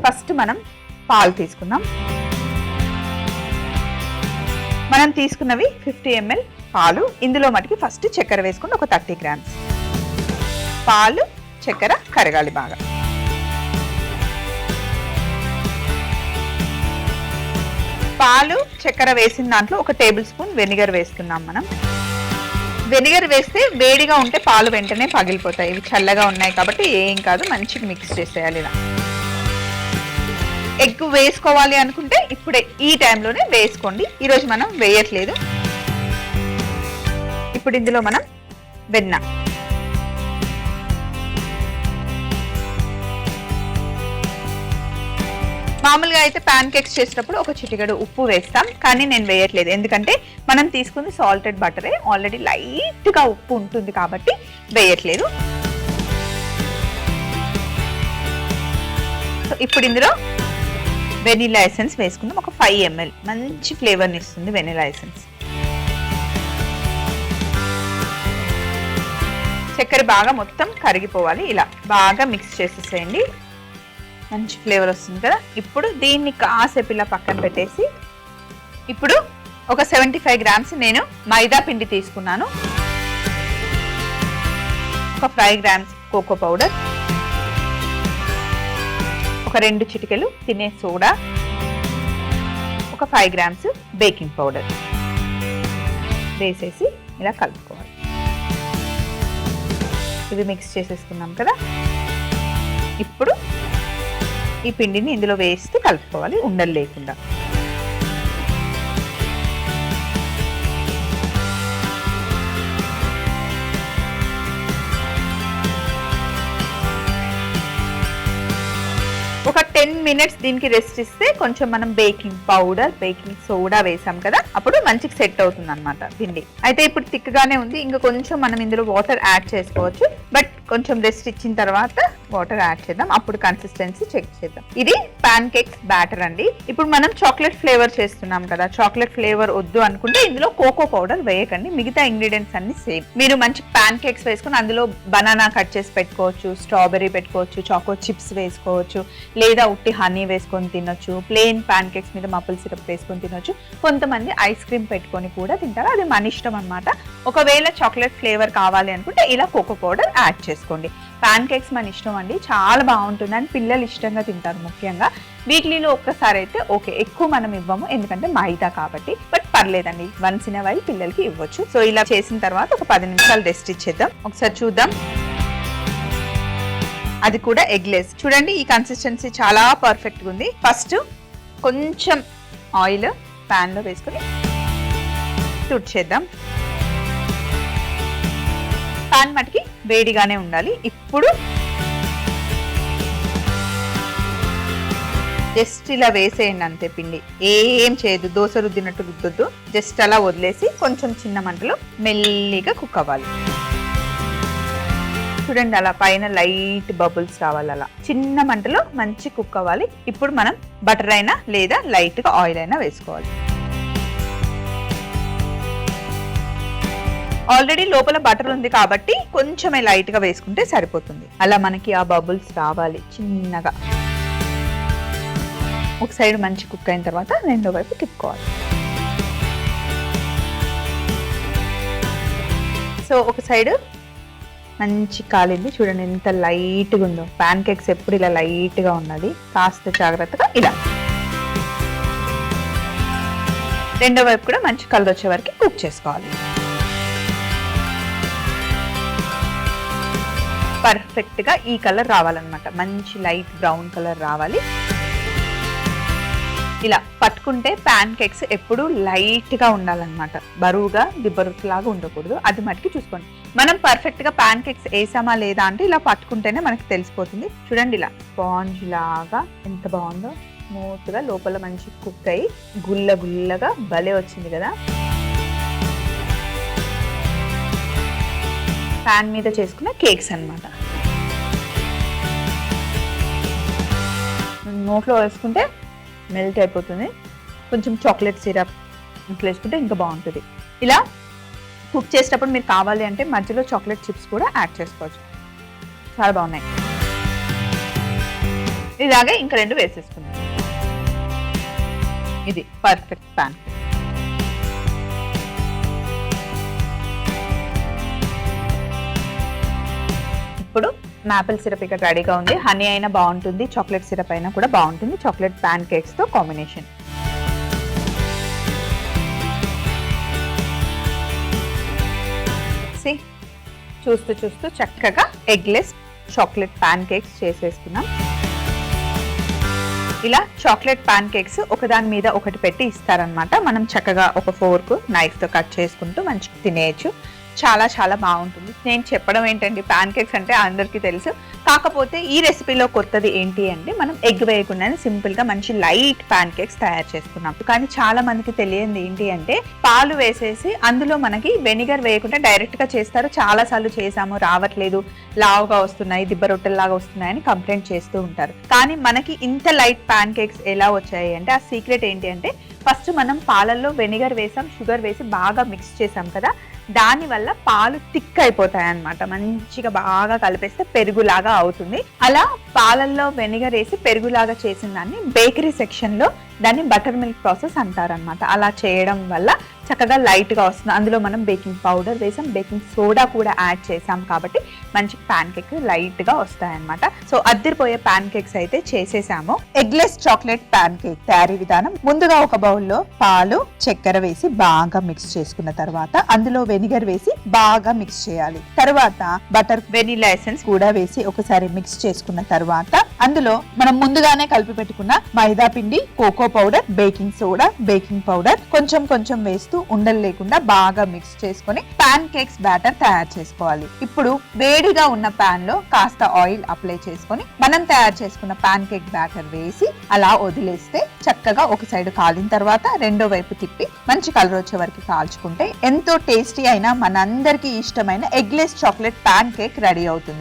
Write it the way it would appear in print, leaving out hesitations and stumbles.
First మనం పాలు తీసుకుందాం. మనం తీసుకున్నవి 50 ml పాలు. ఇందులో మటుకి ఫస్ట్ చక్కెర వేసుకుని ఒక 30 grams. పాలు చక్కెర కరగాలి బాగా. పాలు చక్కెర వేసిన దాంట్లో ఒక టేబుల్ స్పూన్ వెనిగర్ వేస్తున్నాం మనం. వెనిగర్ వేస్తే వేడిగా ఉంటే పాలు వెంటనే పగిలిపోతాయి. ఇవి చల్లగా ఉన్నాయి కాబట్టి ఏం కాదు, మంచిగా మిక్స్ చేసేయాలి ఇలా. ఎగ్ వేసుకోవాలి అనుకుంటే ఇప్పుడే ఈ టైంలోనే వేసుకోండి. ఈరోజు మనం వేయట్లేదు. ఇప్పుడు ఇందులో మనం వెన్న, మామూలుగా అయితే ప్యాన్ కేక్స్ చేసేటప్పుడు ఒక చిటికెడు ఉప్పు వేస్తాం, కానీ నేను వేయట్లేదు. ఎందుకంటే మనం తీసుకుంది సాల్టెడ్ బటరే, ఆల్రెడీ లైట్గా ఉప్పు ఉంటుంది కాబట్టి వేయట్లేదు. సో ఇప్పుడు ఇందులో వెనిలా ఎసెన్స్ వేసుకుందాం. ఒక 5 ml. మంచి ఫ్లేవర్ని ఇస్తుంది వెనిలా ఎసెన్స్. చక్కెర బాగా మొత్తం కరిగిపోవాలి. ఇలా బాగా మిక్స్ చేసేసేయండి. మంచి ఫ్లేవర్ వస్తుంది కదా. ఇప్పుడు దీన్ని కాసేపు ఇలా పక్కన పెట్టేసి, ఇప్పుడు ఒక 75 grams నేను మైదా పిండి తీసుకున్నాను. ఒక 5 grams కోకో పౌడర్, ఒక 2 చిటికెలు తినే సోడా, ఒక 5 grams బేకింగ్ పౌడర్ వేసేసి ఇలా కలుపుకోవాలి. ఇది మిక్స్ చేసేసుకున్నాం కదా. ఇప్పుడు ఈ పిండిని ఇందులో వేస్తూ కలుపుకోవాలి, ఉండలు లేకుండా. ఒక 10 minutes దీనికి రెస్ట్ ఇస్తే కొంచెం మనం బేకింగ్ పౌడర్, బేకింగ్ సోడా వేసాం కదా, అప్పుడు మంచిగా సెట్ అవుతుంది అన్నమాట పిండి. అయితే ఇప్పుడు థిక్ గానే ఉంది, ఇంకా కొంచెం మనం ఇందులో వాటర్ యాడ్ చేసుకోవచ్చు. బట్ కొంచెం రెస్ట్ ఇచ్చిన తర్వాత వాటర్ యాడ్ చేద్దాం, అప్పుడు కన్సిస్టెన్సీ చెక్ చేద్దాం. ఇది పాన్ కేక్స్ బ్యాటర్ అండి. ఇప్పుడు మనం చాక్లెట్ ఫ్లేవర్ చేస్తున్నాం కదా, చాక్లెట్ ఫ్లేవర్ వద్దు అనుకుంటే ఇందులో కోకో పౌడర్ వేయకండి. మిగతా ఇంగ్రీడియంట్స్ అన్ని సేమ్. మీరు మంచి పాన్ కేక్స్ వేసుకుని అందులో బనానా కట్ చేసి పెట్టుకోవచ్చు, స్ట్రాబెర్రీ పెట్టుకోవచ్చు, చాకో చిప్స్ వేసుకోవచ్చు, లేదా ఉట్టి హనీ వేసుకొని తినొచ్చు. ప్లెయిన్ పాన్ కేక్స్ మీద మపుల్ సిరప్ వేసుకొని తినొచ్చు. కొంతమంది ఐస్ క్రీమ్ పెట్టుకొని కూడా తింటారు, అది మన ఇష్టం అన్నమాట. ఒకవేళ చాక్లెట్ ఫ్లేవర్ కావాలి అనుకుంటే ఇలా కోకో పౌడర్ యాడ్ చేసుకోండి. పాన్ కేక్స్ మన ఇష్టం అండి, చాలా బాగుంటుంది అని పిల్లలు ఇష్టంగా తింటారు. ముఖ్యంగా వీక్లీలో ఒక్కసారి అయితే ఓకే, ఎక్కువ మనం ఇవ్వము ఎందుకంటే మైదా కాబట్టి. బట్ పర్లేదండి, వన్స్ ఇన్ ఎ వైల్ పిల్లలకి ఇవ్వచ్చు. సో ఇలా చేసిన తర్వాత ఒక 10 నిమిషాలు రెస్ట్ ఇచ్చేద్దాం. ఒకసారి చూద్దాం. అది కూడా ఎగ్లెస్. చూడండి, ఈ కన్సిస్టెన్సీ చాలా పర్ఫెక్ట్గా ఉంది. ఫస్ట్ కొంచెం ఆయిల్ ప్యాన్లో వేసుకొని తుడిచేద్దాం. పాన్ మటుకి వేడిగానే ఉండాలి. ఇప్పుడు జస్ట్ ఇలా వేసేయండి అంతే. పిండి ఏం చేయదు, దోశ రుద్దినట్టు రుద్దొద్దు. జస్ట్ అలా వదిలేసి కొంచెం చిన్న మంటలో మెల్లిగా కుక్ అవ్వాలి. చూడండి, అలా పైన లైట్ బబుల్స్ రావాలి. అలా చిన్న మంటలో మంచి కుక్ అవ్వాలి. ఇప్పుడు మనం బటర్ అయినా లేదా లైట్గా ఆయిల్ అయినా వేసుకోవాలి. ఆల్రెడీ లోపల బటర్ ఉంది కాబట్టి కొంచెమే లైట్ గా వేసుకుంటే సరిపోతుంది. అలా మనకి ఆ బబుల్స్ రావాలి చిన్నగా. ఒక సైడ్ మంచి కుక్ అయిన తర్వాత రెండో వైపు తిప్పుకోవాలి. సో ఒక సైడ్ మంచి కాలింది. చూడండి ఎంత లైట్గా ఉందో. ప్యాన్ కేక్స్ ఎప్పుడు ఇలా లైట్గా ఉన్నది. కాస్త జాగ్రత్తగా ఇలా రెండో వైపు కూడా మంచి కలర్ వచ్చే వరకు కుక్ చేసుకోవాలి. పర్ఫెక్ట్ గా ఈ కలర్ రావాలన్నమాట, మంచి లైట్ బ్రౌన్ కలర్ రావాలి. ఇలా పట్టుకుంటే ప్యాన్ కేక్స్ ఎప్పుడు లైట్ గా ఉండాలన్నమాట, బరువుగా దిబ్బరులాగా ఉండకూడదు. అది మటుకి చూసుకోండి. మనం పర్ఫెక్ట్ గా ప్యాన్ కేక్స్ వేసామా లేదా అంటే ఇలా పట్టుకుంటేనే మనకి తెలిసిపోతుంది. చూడండి, ఇలా స్పాంజ్ లాగా ఎంత బాగుందో, స్మూత్ గా లోపల మంచి కుక్ అయ్యి గుల్ల గుల్లగా భలే వచ్చింది కదా. ప్యాన్ మీద చేసుకున్న కేక్స్ అన్నమాట. నోట్లో వేసుకుంటే మెల్ట్ అయిపోతుంది. కొంచెం చాక్లెట్ సిరప్ ఇంట్లో వేసుకుంటే ఇంకా బాగుంటుంది. ఇలా కుక్ చేసేటప్పుడు మీరు కావాలి అంటే మధ్యలో చాక్లెట్ చిప్స్ కూడా యాడ్ చేసుకోవచ్చు. చాలా బాగున్నాయి. ఇలాగే ఇంకా 2 వేసేసుకుందాం. ఇది పర్ఫెక్ట్ ప్యాన్. ఇప్పుడు మాపిల్ సిరప్ ఇక్కడ రెడీగా ఉంది. హనీ అయినా బాగుంటుంది, చాక్లెట్ సిరప్ అయినా కూడా బాగుంటుంది. చాక్లెట్ ప్యాన్ కేక్స్ తో కాంబినేషన్. చూస్తూ చూస్తూ చక్కగా ఎగ్లెస్ చాక్లెట్ ప్యాన్ కేక్స్ చేసేసుకున్నాం. ఇలా చాక్లెట్ ప్యాన్ కేక్స్ ఒకదాని మీద ఒకటి పెట్టి ఇస్తారనమాట. మనం చక్కగా ఒక ఫోర్క్ నైఫ్ తో కట్ చేసుకుంటూ మంచిగా తినేయచ్చు. చాలా చాలా బాగుంటుంది. నేను చెప్పడం ఏంటండి, ప్యాన్ కేక్స్ అంటే అందరికీ తెలుసు. కాకపోతే ఈ రెసిపీలో కొత్తది ఏంటి అంటే మనం ఎగ్ వేయకుండానే సింపుల్ గా మంచి లైట్ ప్యాన్ కేక్స్ తయారు చేసుకున్నాం. కానీ చాలా మందికి తెలియంది ఏంటి అంటే పాలు వేసేసి అందులో మనకి వెనిగర్ వేయకుండా డైరెక్ట్ గా చేస్తారు. చాలా సార్లు చేసాము, రావట్లేదు, లావుగా వస్తున్నాయి, దిబ్బ రొట్టెల్లాగా వస్తున్నాయి అని కంప్లైంట్ చేస్తూ ఉంటారు. కానీ మనకి ఇంత లైట్ ప్యాన్ కేక్స్ ఎలా వచ్చాయి అంటే ఆ సీక్రెట్ ఏంటి అంటే ఫస్ట్ మనం పాలల్లో వెనిగర్ వేసాం, షుగర్ వేసి బాగా మిక్స్ చేసాం కదా, దానివల్ల పాలు థిక్ అయిపోతాయి అన్నమాట. మంచిగా బాగా కలిపేస్తే పెరుగులాగా అవుతుంది. అలా పాలల్లో వెనిగర్ వేసి పెరుగులాగా చేసిన దాన్ని బేకరీ సెక్షన్ లో దాన్ని బటర్ మిల్క్ ప్రాసెస్ అంటారనమాట. అలా చేయడం వల్ల చక్కగా లైట్ గా వస్తుంది. అందులో మనం బేకింగ్ పౌడర్ వేసాం, బేకింగ్ సోడా కూడా యాడ్ చేసాం కాబట్టి మంచి ప్యాన్ కేక్ లైట్ గా వస్తాయన్నమాట. సో అద్దరిపోయే ప్యాన్ కేక్స్ అయితే చేసేసాము. ఎగ్లెస్ చాక్లెట్ ప్యాన్ కేక్ తయారీ విధానం: ముందుగా ఒక బౌల్లో పాలు, చక్కెర వేసి బాగా మిక్స్ చేసుకున్న తర్వాత అందులో వెనిగర్ వేసి బాగా మిక్స్ చేయాలి. తర్వాత బటర్, వెనిలా ఎసెన్స్ కూడా వేసి ఒకసారి మిక్స్ చేసుకున్న తర్వాత అందులో మనం ముందుగానే కలిపి పెట్టుకున్న మైదా పిండి, cocoa powder, baking soda, baking powder కొంచెం కొంచెం వేస్తూ ఉండలు లేకుండా బాగా మిక్స్ చేసుకొని ప్యాన్ కేక్స్ బ్యాటర్ తయారు చేసుకోవాలి. ఇప్పుడు వేడిగా ఉన్న పాన్ లో కాస్త ఆయిల్ అప్లై చేసుకొని మనం తయారు చేసుకున్న ప్యాన్ కేక్ బ్యాటర్ వేసి అలా వదిలేస్తే చక్కగా ఒక సైడ్ కాలిన తర్వాత రెండో వైపు తిప్పి మంచి కలర్ వచ్చే వరకు కాల్చుకుంటే ఎంతో టేస్టీ అయిన మనందరికీ ఇష్టమైన eggless chocolate pan cake ready అవుతుంది.